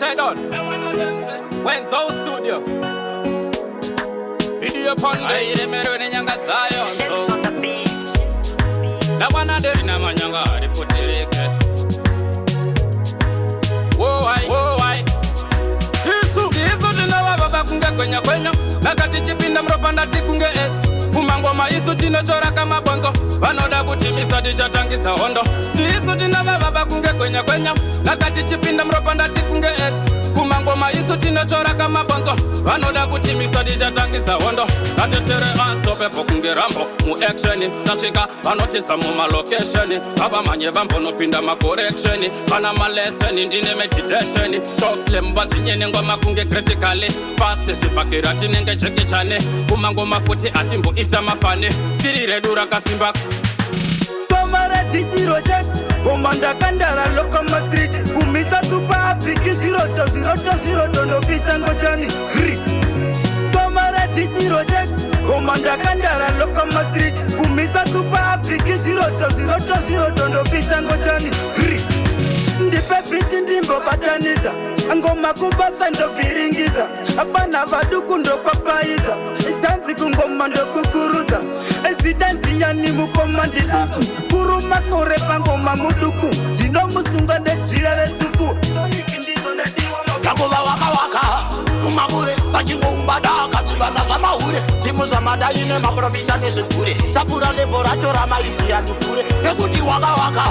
say done. When so studio. Video pon I remember nyanga Zion. Na wana deri na manyanga ripoteleke. Woi. Kisu dina baba kunge kwenya. Nakati chipinda mropanda tikunge es. Kumangoma isu tinochora kama bonzo. Vanoda kutimisa dichatangidza hondo. Isu dina baba kunge kwenya. Nakati chipinda mropanda tikunge es. Kumangoma isu tinochora kama bonzo. Vanoda kutimisa dichatangidza hondo. Natetere unstope pokunge rambo. Mu action tashika vanotisa mu location. Baba manye vambo no pinda ma correction. Bana ma lesson ndine meditation. Shocks lemba chinyene ngoma kunge critically. Fast shipakira tinenge cheke chane. Kumangoma futi atimbo ita mafane. Siri redura kasimba. Tomara disiro checks. Komanda kandara lokama street. Kumisa super big 0 dono bisango chani. Tomara disiro checks. Komanda kandara lokama street. Kumisa super big 0 dono bisango chani. Ndipe biti ndimbo bataniza. Ngoma kubasa ndo viringiza. Afana vaduku ndo papaiza. Itanzi kungoma ndo kukuruza. Esitanti ya ni mukomandila. Kuruma korepa ngoma muduku. Zino musunga ne chira retuku. Yangola waka umabure pachingo umbadaka zibana za mahure timu za madayine maprofita nezikure tapura levora chora maiti yandipure nekuti waka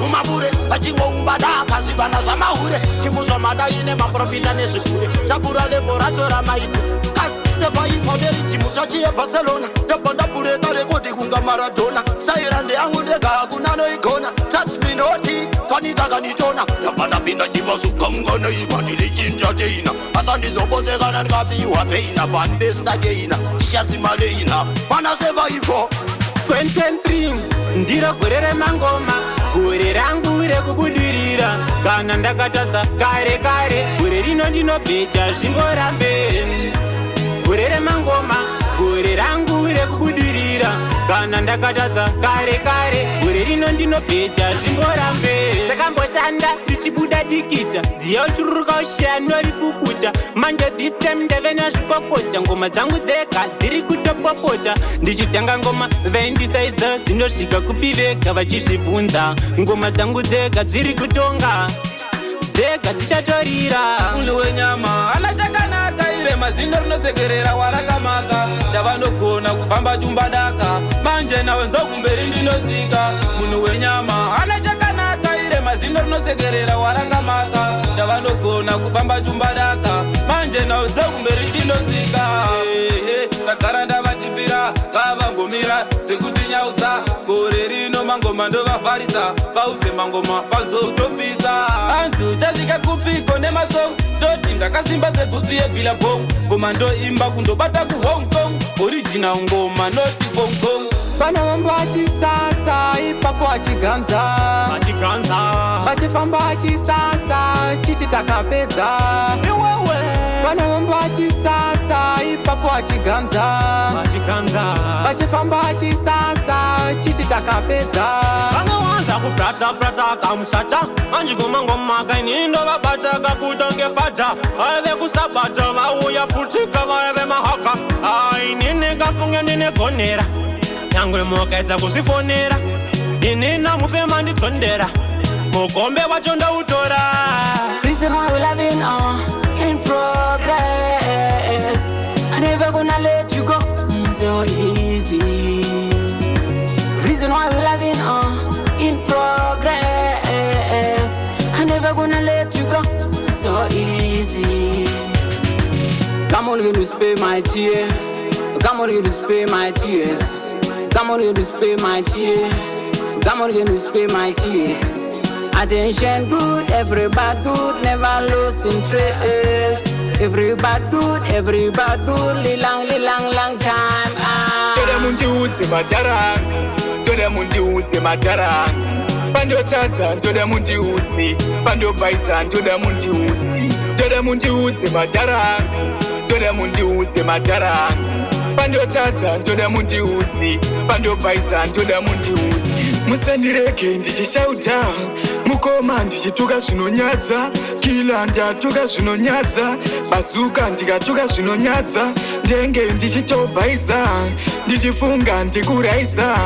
umabure pachingo umbadaka zibana za mahure timu za madayine maprofita nezikure tapura levora chora maiti kasi sepa ifoderi timu tachi ya Barcelona dabonda pure kale koti kunga Maradona saira ndi yangu dega kunano ikona touch me noti fani kaka nitona dabanda pinda jimazuka mngana imani Jinja Dana, Asandi Zobozegana and Gabi, you are paying a fan best again. Tiazi Malena, Mana Seva 2023, Ndira Gurere Mangoma, Gurerangu Regudirira, Gananda Gataza, Kare, Gurerino Dino Becha, Shimborambe, Gurere Mangoma, Gurerangu Regudirira, Gananda Gataza, Kare, Gurerino Dino Becha, Shimborambe, Sekambo Shanda. Chibuda dikita zio churuka ushano ripukuta manje this time ndevena zvipokota ngoma dzangu dzeka dziri kutopopota ndichitanga ngoma vaindisaiza zvinosvika kupiveka vachizvibvunza ngoma dzangu dzeka dziri kutonga dzega dzichatorira munhu wenyama ana chakanaka ire mazino rinosekerera warakamaka chavanogona kufamba chumbadaka manje nawe nzokumberi ndinosvika munhu wenyama ana chakanaka ire mazino rinosekerera warangamaka chavanogona kufamba chumbadaka manje nawe nzokumberi ndinosvika ndagara ndavatipira kavangomira sekuti nyaudza gore rino mangoma ndovavharisa paudze mangoma panzoutopisa anzi uchasvika kupiko nemasong toti ndakasimba sebhutsu yebhilabong ngoma ndoimba kundobata kuHong Kong original ngoma noti Hong Kong panomba achisasa ipapo achiganza pachifamba achisasa chichitakapedza panomba achisasa ipapo achiganza pachifamba achisasa chichitakapedza vanowanza kuprata kamusata manjigoma ngoma kainini ndokabata kakutongefata vaive kusabata vauya futika vaive mahaka ainini kafunge ndinegonera nyangwe mokaedza kuzvifonera ini namufema nditsondera mukombe wacho ndautora. Reason why we loving in progress. I never gonna let you go so easy. Reason why we loving in progress. I never gonna let you go so easy. Come on, you spare my tears. Come on, you spare my tears. Come on, you spare my tears. Come on, you spare my tears. Attention good, everybody good, never lose interest. Everybody good, long time. Tore mundi uti madarang. Pando tata, tore mundi uti. Pando baisan, tore mundi uti. Tore mundi uti madarang. Tore mundi uti madarang. Pando tata, tore mundi uti. Pando baisan, tore mundi uti. Musandireke ndichisauta kukoma ndichituka zvinonyadza, kila ndatuka zvinonyadza, bazuka ndikatuka zvinonyadza, ndenge ndichitobhaisa, ndichifunga ndikuraisa,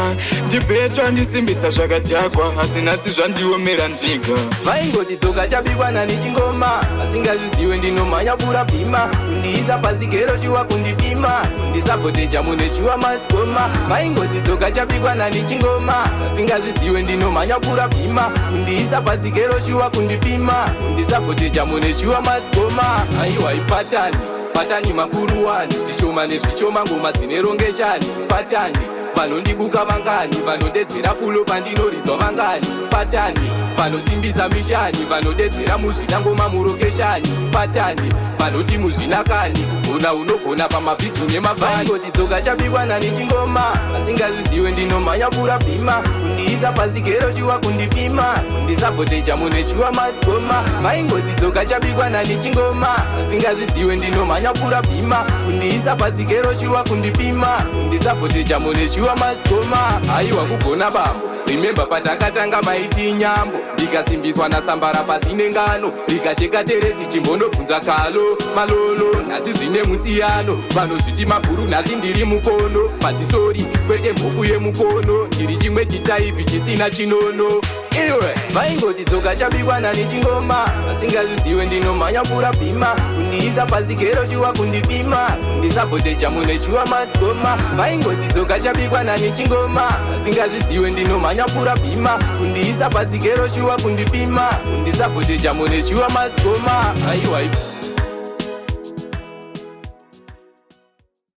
ndibhetwa ndisimbisa zvakadhakwa, asi nhasi zvandiomera ndiga. vaingoti dzoka chabikwa nani chingoma, asingazviziwe ndinomhanya pura bhima, kundiisa pasi gero chiwa kundipima, kundisapoteja mune shuwa masikoma. vaingoti dzoka chabikwa nani chingoma, asingazviziwe ndinomhanya pura bhima, kundiisa pasi gero chiwa kundipima, kundisapoteja mune shuwa masikoma. aiwa ipatani patani makuru wani, zvishoma nezvishoma ngoma dzinerongeshani. patani vanondibuka vangani, vanodedzera pulo pandinoridzwa vangani. patani vanosimbisa mishani, vanodedzera muzvinangoma murokeshani. patani vanoti muzvinakani, ona unogona pamavhidzi nemavhani. ngoti dzoka chabikwa nani chingoma, asingazviziwe ndinomhanya pura bhima, kundiisa pasi gero chiwa kundipima, kundisapoteja mune shuwa masikoma. vaingoti dzoka chabikwa nani chingoma, asingazviziwe ndinomhanya pura bhima, kundiisa pasi gero chiwa kundipima, kundisapoteja mune shuwa masikoma. aiwa kugona bambo, remember patakatanga maiti nyambo, ndikasimbiswa nasambara pasine ngano, rikasheka teresi chimbonobvunza kalo malolo, nhasi zvine musiyano, vanozviti mabhuru nhasi ndiri mukono, patisori kwete mhofu yemukono, ndiri chimwe chitaipi chisina chinono. iwe vaingoti dzoka chabikwa nani chingoma, asingazviziwe ndinomhanya pura bhima, kundiisa pasi gero chiwa kundipima, kundisapoteja mune shuwa masikoma. vaingoti dzoka chabikwa nani chingoma, asingazviziwe ndinomhanya pura bhima, kundiisa pasi gero chiwa kundipima, kundisapoteja mune shuwa masikoma. aiwa